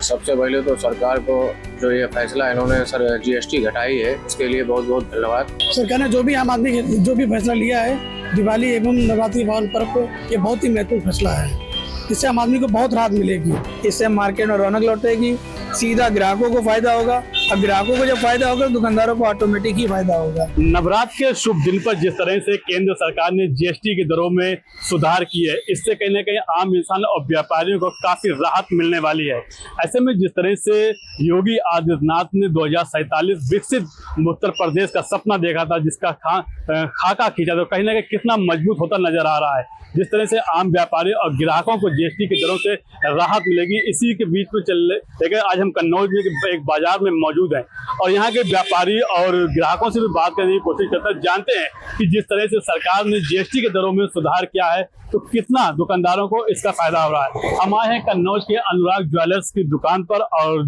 सबसे पहले तो सरकार को जो ये फैसला इन्होंने सर जीएसटी घटाई है, इसके लिए बहुत बहुत धन्यवाद। सरकार ने जो भी आम आदमी जो भी फैसला लिया है दिवाली एवं नवरात्रि पावन पर्व को, ये बहुत ही महत्वपूर्ण फैसला है। इससे आम आदमी को बहुत राहत मिलेगी। इससे मार्केट में रौनक लौटेगी, सीधा ग्राहकों को फायदा होगा। अब ग्राहकों को जब फायदा होगा, दुकानदारों को ऑटोमेटिक ही फायदा होगा। नवरात्र के शुभ दिन पर जिस तरह से केंद्र सरकार ने जीएसटी की दरों में सुधार की है, इससे कहीं ना कहीं आम इंसान और व्यापारियों को काफी राहत मिलने वाली है। ऐसे में जिस तरह से योगी आदित्यनाथ ने 2047 विकसित उत्तर प्रदेश का सपना देखा था, जिसका खाका खींचा था, कहीं ना कहीं कितना मजबूत होता नजर आ रहा है। जिस तरह से आम व्यापारी और ग्राहकों को जीएसटी की दरों से राहत मिलेगी, इसी के बीच में लेकिन आज हम कन्नौज में एक बाजार में मौजूद हैं और यहाँ के व्यापारी और ग्राहकों से भी बात करने की कोशिश करते हैं। जानते हैं कि जिस तरह से सरकार ने जीएसटी के दरों में सुधार किया है, तो कितना दुकानदारों को इसका फायदा हो रहा है। हम आए हैं कन्नौज के अनुराग ज्वेलर्स की दुकान पर और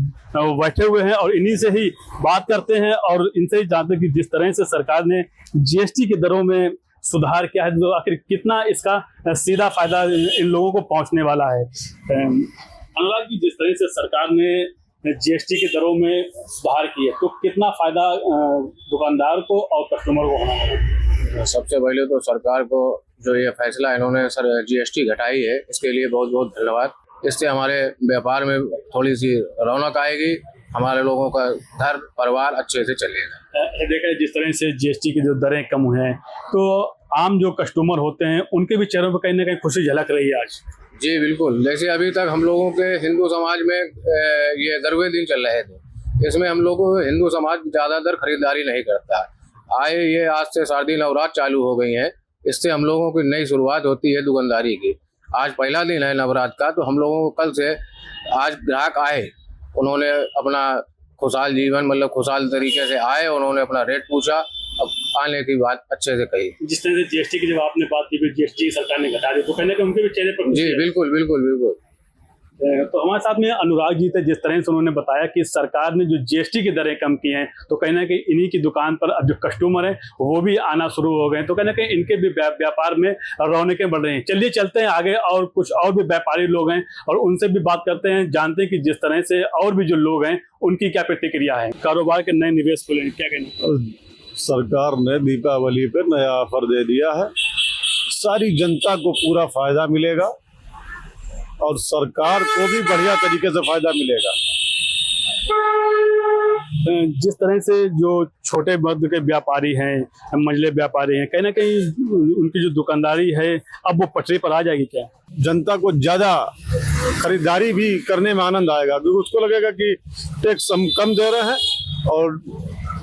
बैठे हुए हैं और इन्हीं से ही बात करते हैं और इनसे ही जानते हैं कि जिस तरह से सरकार ने जीएसटी के दरों में सुधार किया है, तो आखिर कितना इसका सीधा फायदा इन लोगों को पहुंचने वाला है। अनुराग जी, जिस तरह से सरकार ने जीएसटी के दरों में सुधार किया, तो कितना फायदा दुकानदार को और कस्टमर को होना है? सबसे पहले तो सरकार को जो ये फैसला इन्होंने सर जीएसटी घटाई है, इसके लिए बहुत बहुत धन्यवाद। इससे हमारे व्यापार में थोड़ी सी रौनक आएगी, हमारे लोगों का घर परिवार अच्छे से चलेगा। देखा जिस तरह से जीएसटी की जो दरें कम हैं, तो आम जो कस्टमर होते हैं उनके भी चेहरों पर कहीं ना कहीं खुशी झलक रही है आज। जी बिल्कुल, जैसे अभी तक हम लोगों के हिंदू समाज में ये दरवे दिन चल रहे थे, इसमें हम लोगों को हिंदू समाज ज़्यादातर खरीदारी नहीं करता। आए ये आज से शारदीय नवरात्र चालू हो गई हैं, इससे हम लोगों की नई शुरुआत होती है दुकानदारी की। आज पहला दिन है नवरात्र का, तो हम लोगों को कल से आज ग्राहक आए, उन्होंने अपना खुशहाल जीवन मतलब खुशहाल तरीके से आए, उन्होंने अपना रेट पूछा, अब आने की बात अच्छे से कही। जिस तरह से जीएसटी की जब आपने बात की, जीएसटी सरकार ने घटा दी, तो कहने के उनके भी चेहरे पर जी बिल्कुल बिल्कुल बिल्कुल। तो हमारे साथ में अनुराग जी थे, जिस तरह से उन्होंने बताया कि सरकार ने जो जीएसटी की दरें कम की हैं, तो कहीं ना कहीं इन्हीं की दुकान पर अब जो कस्टमर हैं वो भी आना शुरू हो गए, तो कहीं ना कहीं इनके भी व्यापार में रौनकें बढ़ रही हैं। चलिए चलते हैं आगे और कुछ और भी व्यापारी लोग हैं और उनसे भी बात करते हैं, जानते हैं कि जिस तरह से और भी जो लोग हैं उनकी क्या प्रतिक्रिया है। कारोबार के नए निवेश खुले हैं, क्या कहना? सरकार ने दीपावली पे नया ऑफर दे दिया है, सारी जनता को पूरा फायदा मिलेगा और सरकार को भी बढ़िया तरीके से फायदा मिलेगा। जिस तरह से जो छोटे वर्ग के व्यापारी हैं, मंझले व्यापारी हैं, कहीं ना कहीं उनकी जो दुकानदारी है अब वो पटरी पर आ जाएगी क्या? जनता को ज्यादा खरीदारी भी करने में आनंद आएगा, क्योंकि उसको लगेगा कि टैक्स हम कम दे रहे हैं और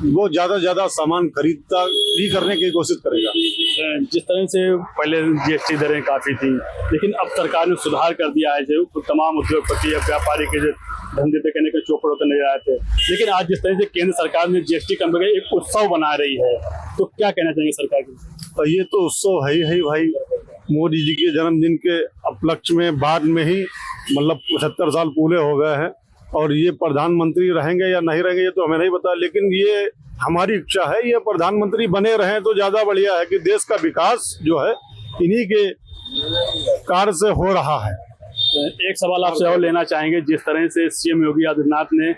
वो ज्यादा सामान खरीदता भी करने की कोशिश करेगा। जिस तरह से पहले जीएसटी दरें काफी थी, लेकिन अब सरकार ने सुधार कर दिया है, जो तमाम उद्योगपति या व्यापारी के जो धंधे पे कहने के चौपड़ होते नजर आए थे, लेकिन आज जिस तरह से केंद्र सरकार ने जीएसटी कम करके एक उत्सव बना रही है, तो क्या कहना चाहिए सरकार की? ये तो उत्सव है ही भाई। मोदी जी के जन्मदिन के उपलक्ष्य में बाद में ही मतलब 75 साल पूरे हो गए हैं और ये प्रधानमंत्री रहेंगे या नहीं रहेंगे ये तो हमें नहीं पता, लेकिन ये हमारी इच्छा है ये प्रधानमंत्री बने रहें तो ज्यादा बढ़िया है कि देश का विकास जो है इन्हीं के कार्य से हो रहा है। एक सवाल आपसे और लेना चाहेंगे, जिस तरह से सीएम योगी आदित्यनाथ ने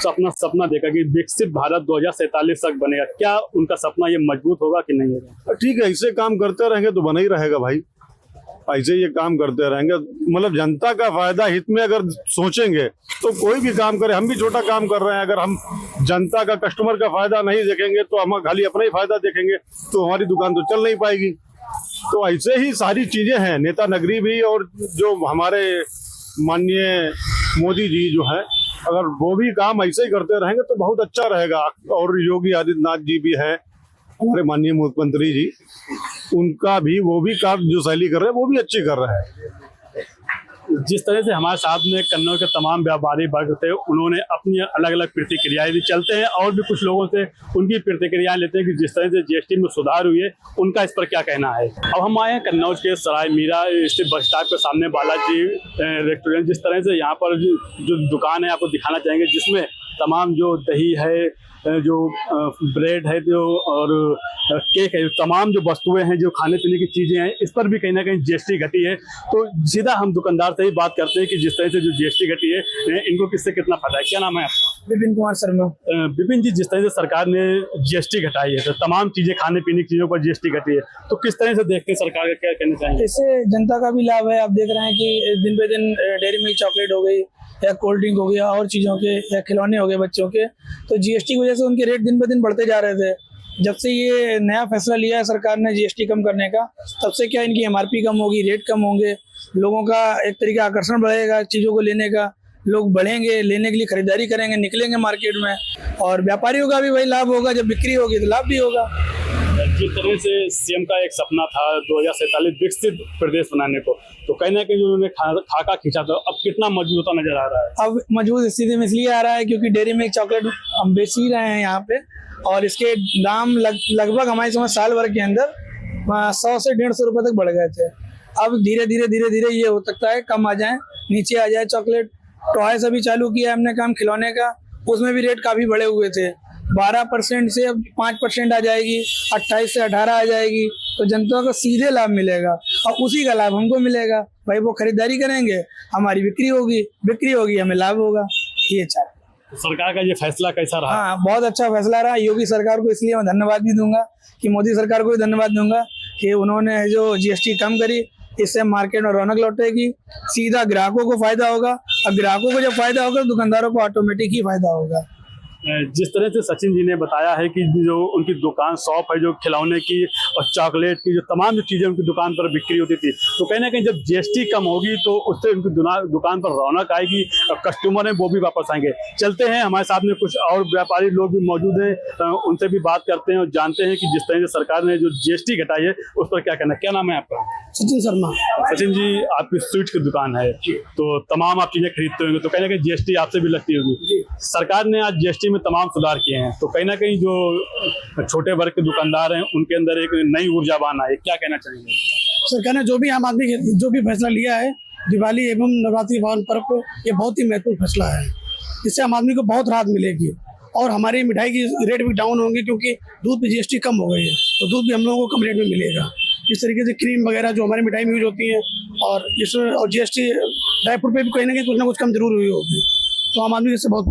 अपना सपना देखा कि विकसित भारत 2047 तक बनेगा, क्या उनका सपना ये मजबूत होगा कि नहीं होगा? ठीक है, ऐसे काम करते रहेंगे तो बना ही रहेगा भाई, ऐसे ये काम करते रहेंगे। मतलब जनता का फायदा हित में अगर सोचेंगे तो कोई भी काम करे, हम भी छोटा काम कर रहे हैं, अगर हम जनता का कस्टमर का फायदा नहीं देखेंगे तो हम खाली अपना ही फायदा देखेंगे तो हमारी दुकान तो चल नहीं पाएगी। तो ऐसे ही सारी चीजें हैं, नेता नगरी भी और जो हमारे माननीय मोदी जी जो है, अगर वो भी काम ऐसे ही करते रहेंगे तो बहुत अच्छा रहेगा। और योगी आदित्यनाथ जी भी है हमारे माननीय मुख्यमंत्री जी, उनका भी वो भी काम जो शैली कर रहे हैं वो भी अच्छी कर रहे हैं। जिस तरह से हमारे साथ में कन्नौज के तमाम व्यापारी वर्ग थे, उन्होंने अपनी अलग अलग प्रतिक्रियाएं भी चलते हैं और भी कुछ लोगों से उनकी प्रतिक्रियाएं लेते हैं कि जिस तरह से जीएसटी में सुधार हुई है उनका इस पर क्या कहना है। अब हम आए हैं कन्नौज के सराय मीरा स्थित बस स्टॉप के सामने बालाजी रेस्टोरेंट। जिस तरह से यहाँ पर जो दुकान है आपको दिखाना चाहेंगे, जिसमें तमाम जो दही है, जो ब्रेड है, जो और केक है, तमाम जो वस्तुएं हैं, जो खाने पीने की चीज़ें हैं, इस पर भी कहीं ना कहीं जीएसटी घटी है। तो सीधा हम दुकानदार से ही बात करते हैं कि जिस तरह से जो जीएसटी घटी है, इनको किससे कितना फायदा है। क्या नाम है आपका? विपिन कुमार शर्मा। विपिन जी, जिस तरह से सरकार ने जीएसटी घटाई है, तो तमाम चीज़ें, खाने पीने की चीज़ों पर जीएसटी घटी है, तो किस तरह से देखते हैं, सरकार का क्या कहना चाहिए? इससे जनता का भी लाभ है। आप देख रहे हैं कि दिन पे दिन डेयरी मिल्क चॉकलेट हो गई या कोल्ड ड्रिंक हो गया और चीज़ों के या खिलौने हो गए बच्चों के, तो जीएसटी की वजह से उनके रेट दिन पे दिन बढ़ते जा रहे थे। जब से ये नया फैसला लिया है सरकार ने जीएसटी कम करने का, तब से क्या इनकी एमआरपी कम होगी, रेट कम होंगे, लोगों का एक तरीके आकर्षण बढ़ेगा चीज़ों को लेने का, लोग बढ़ेंगे, लेने के लिए खरीदारी करेंगे, निकलेंगे मार्केट में, और व्यापारियों का भी वही लाभ होगा। जब बिक्री होगी तो लाभ भी होगा। जिस तरह से सीएम का एक सपना था 2047 विकसित प्रदेश बनाने को, तो कहीं ना कहीं जो उन्होंने खाका खींचा था, अब कितना मजबूत होता नजर आ रहा है? अब मजबूत स्थिति में इसलिए आ रहा है क्योंकि डेयरी मिल्क चॉकलेट हम बेच ही रहे हैं यहाँ पे, और इसके दाम लगभग हमारी समझ साल भर के अंदर 100 से 150 रुपए तक बढ़ गए थे। अब धीरे धीरे ये हो सकता है कम आ जाए, नीचे आ जाए। चॉकलेट टॉयस अभी चालू किया है हमने काम खिलौने का, उसमें भी रेट काफ़ी बढ़े हुए थे। 12% से अब 5% आ जाएगी, 28 से 18 आ जाएगी, तो जनता को सीधे लाभ मिलेगा और उसी का लाभ हमको मिलेगा। भाई वो खरीदारी करेंगे, हमारी बिक्री होगी, हमें लाभ होगा। ये चाहे सरकार का ये फैसला कैसा रहा? हाँ, बहुत अच्छा फैसला रहा। योगी सरकार को इसलिए मैं धन्यवाद भी दूंगा कि मोदी सरकार को भी धन्यवाद दूंगा कि उन्होंने जो जीएसटी कम करी, इससे मार्केट में रौनक लौटेगी, सीधा ग्राहकों को फायदा होगा, और ग्राहकों को जब फायदा होगा तो दुकानदारों को ऑटोमेटिक ही फायदा होगा। जिस तरह से सचिन जी ने बताया है कि जो उनकी दुकान शॉप है, जो खिलौने की और चॉकलेट की, जो तमाम जो चीज़ें उनकी दुकान पर बिक्री होती थी, तो कहीं ना कहीं जब जीएसटी कम होगी तो उससे उनकी दुकान पर रौनक आएगी और कस्टमर हैं वो भी वापस आएंगे। चलते हैं, हमारे साथ में कुछ और व्यापारी लोग भी मौजूद हैं, उनसे भी बात करते हैं और जानते हैं कि जिस तरह से सरकार ने जो जीएसटी घटाई है उस पर क्या कहना है। क्या नाम है आपका? सचिन शर्मा। सचिन जी, आपकी स्वीट की दुकान है, तो तमाम आप चीज़ें खरीदते होंगे, तो कहीं ना कहीं जीएसटी आपसे भी लगती होगी। सरकार ने आज जीएसटी में तमाम सुधार किए हैं, तो कहीं ना कहीं जो छोटे वर्ग के दुकानदार हैं उनके अंदर एक नई ऊर्जा बना है। क्या कहना चाहिए? सरकार ने जो भी आम आदमी जो भी फैसला लिया है दिवाली एवं नवरात्रि पावन पर्व को, ये बहुत ही महत्वपूर्ण फैसला है। इससे आम आदमी को बहुत राहत मिलेगी और हमारी मिठाई की रेट भी डाउन होंगे, क्योंकि दूध पे जीएसटी कम हो गई है, तो दूध भी हम लोगों को कम रेट में मिलेगा। इस तरीके से क्रीम वगैरह जो हमारी मिठाई में यूज होती है, और इसमें और जीएसटी ड्राई फ्रूट पे भी कहीं ना कुछ कम जरूर हुई होगी, तो आम आदमी को इससे बहुत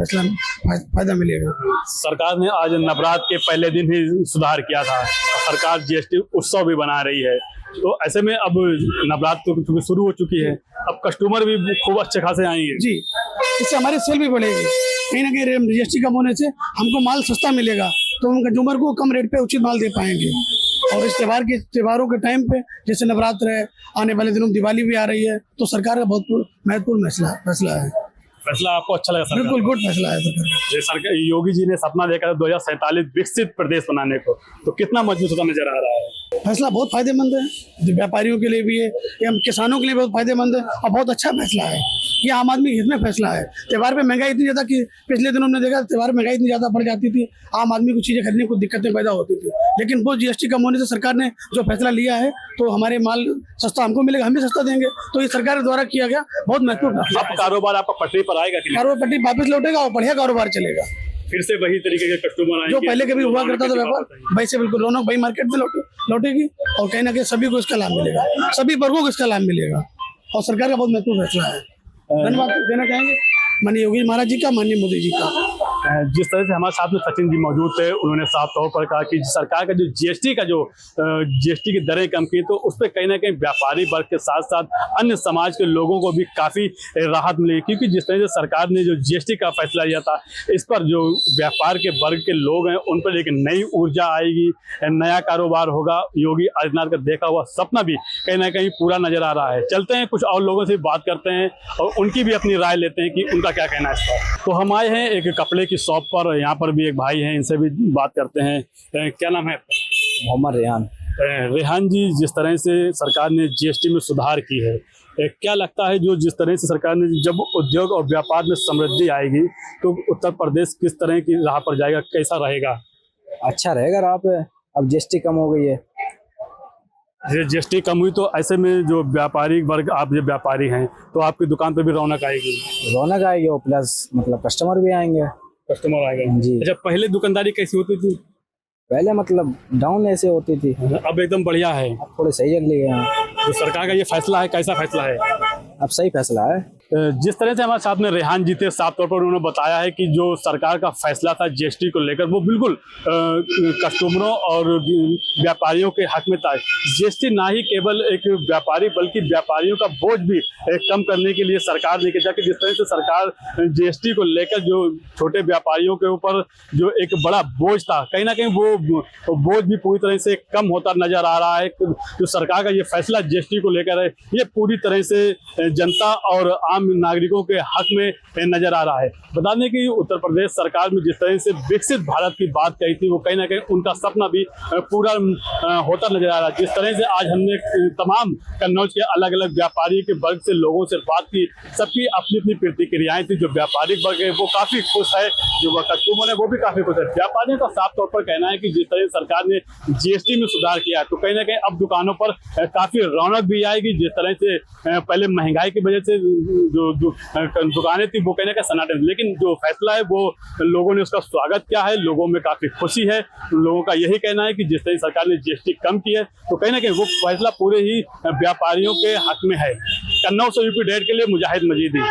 फायदा मिलेगा। सरकार ने आज नवरात्र के पहले दिन ही सुधार किया था, सरकार जीएसटी उत्सव भी बना रही है, तो ऐसे में अब नवरात्र तो शुरू हो चुकी है, अब कस्टमर भी खूब अच्छे खासे आएंगे। जी, इससे हमारी सेल भी बढ़ेगी। कहीं ना कहीं जीएसटी कम होने से हमको माल सस्ता मिलेगा, तो हम कंज्यूमर को कम रेट पे उचित माल दे पाएंगे। और इस त्योहारों के टाइम पे, जैसे नवरात्र है, आने वाले दिनों में दिवाली भी आ रही है, तो सरकार का बहुत महत्वपूर्ण फैसला है। फैसला आपको अच्छा लगा? बिल्कुल गुड फैसला है सरकार। योगी जी ने सपना देखा था 2047 विकसित प्रदेश बनाने को, तो कितना मजबूत होता नजर आ रहा है? फैसला बहुत फायदेमंद है, व्यापारियों के लिए भी है, या किसानों के लिए बहुत फायदेमंद है, और बहुत अच्छा फैसला है। ये आम आदमी के हित में फैसला है। त्योहार पे महंगाई इतनी ज़्यादा कि पिछले दिनों हमने देखा, त्योहार महंगाई इतनी ज़्यादा बढ़ जाती थी, आम आदमी को चीज़ें खरीदने को दिक्कतें पैदा होती थी, लेकिन वो जीएसटी कम होने से सरकार ने जो फैसला लिया है, तो हमारे माल सस्ता हमको मिलेगा, हम भी सस्ता देंगे, तो ये सरकार द्वारा किया गया बहुत महत्वपूर्ण। अब कारोबार आपका पटरी पर आएगा? कारोबार पट्टी वापस लौटेगा और बढ़िया कारोबार चलेगा, फिर से वही तरीके के कस्टमर आएंगे जो पहले कभी हुआ करता था व्यापार, वैसे बिल्कुल रौनक वही मार्केट में लौटेगी, और कहीं ना कहीं सभी को इसका लाभ मिलेगा, सभी वर्गों को इसका लाभ मिलेगा, और सरकार का बहुत महत्वपूर्ण फैसला है। धन्यवाद देना चाहेंगे माननीय योगी महाराज जी का, माननीय मोदी जी का। जिस तरह से हमारे साथ में सचिन जी मौजूद थे, उन्होंने साफ तौर पर कहा कि सरकार का जो जीएसटी की दरें कम की, तो उस पर कहीं ना कहीं व्यापारी वर्ग के साथ साथ अन्य समाज के लोगों को भी काफ़ी राहत मिलेगी, क्योंकि जिस तरह से सरकार ने जो जीएसटी का फैसला लिया था, इस पर जो व्यापार के वर्ग के लोग हैं उन पर एक नई ऊर्जा आएगी, नया कारोबार होगा। योगी आदित्यनाथ का देखा हुआ सपना भी कहीं ना कहीं पूरा नजर आ रहा है। चलते हैं, कुछ और लोगों से बात करते हैं और उनकी भी अपनी राय लेते हैं कि उनका क्या कहना है इस पर। तो हम आए हैं एक कपड़े की शॉप पर, यहाँ पर भी एक भाई हैं, इनसे भी बात करते हैं। क्या नाम है? मोहम्मद रेहान। रेहान जी, जिस तरह से सरकार ने जीएसटी में सुधार की है, क्या लगता है जो जिस तरह से सरकार ने, जब उद्योग और व्यापार में समृद्धि आएगी तो उत्तर प्रदेश किस तरह की राह पर जाएगा, कैसा रहेगा? अच्छा रहेगा राह पे। अब जीएसटी कम हो गई है, जीएसटी कम हुई तो ऐसे में जो व्यापारी वर्ग, आप जब व्यापारी हैं तो आपकी दुकान पर भी रौनक आएगी। रौनक आएगी और प्लस मतलब कस्टमर भी आएंगे। कस्टमर आ गए जी। अच्छा, पहले दुकानदारी कैसी होती थी? पहले मतलब डाउन ऐसे होती थी, अब एकदम बढ़िया है। अब थोड़े सही चल गए हैं। तो सरकार का ये फैसला है, कैसा फैसला है? अब सही फैसला है। जिस तरह से हमारे साथ में रेहान जी थे, साफ तौर पर उन्होंने बताया है कि जो सरकार का फैसला था जीएसटी को लेकर, वो बिल्कुल कस्टमरों और व्यापारियों के हक में था। जीएसटी ना ही केवल एक व्यापारी बल्कि व्यापारियों का बोझ भी कम करने के लिए सरकार ने किया। कि जिस तरह से सरकार जीएसटी को लेकर जो छोटे व्यापारियों के ऊपर जो एक बड़ा बोझ था, कहीं ना कहीं वो बोझ भी पूरी तरह से कम होता नजर आ रहा है। जो सरकार का ये फैसला जीएसटी को लेकर है, ये पूरी तरह से जनता और आम नागरिकों के हक में नजर आ रहा है। बता दें कि उत्तर प्रदेश सरकार में जिस तरह से विकसित भारत की बात कही थी, वो कहीं ना कहीं उनका सपना भी पूरा होता नजर आ रहा है। जिस तरह से आज हमने तमाम कन्नौज के अलग अलग व्यापारी के वर्ग से लोगों से बात की, सबकी अपनी अपनी प्रतिक्रियाएं थी। जो व्यापारिक वर्ग है वो काफी खुश है, जो कस्टमर है वो भी काफी खुश है। व्यापारियों का साफ तौर पर कहना है कि जिस तरह सरकार ने जीएसटी में सुधार किया है, तो कहीं ना कहीं अब दुकानों पर काफी रौनक भी आएगी। जिस तरह से पहले महंगाई की वजह से जो दुकानें थी वो कहने का सन्नाटा, लेकिन जो फैसला है वो लोगों ने उसका स्वागत किया है। लोगों में काफी खुशी है। लोगों का यही कहना है कि जिस तरह सरकार ने जीएसटी कम की है, तो कहीं ना कहीं वो फैसला पूरे ही व्यापारियों के हक में है। कन्नौज से यूपी डेढ़ के लिए मुजाहिद मजीदी।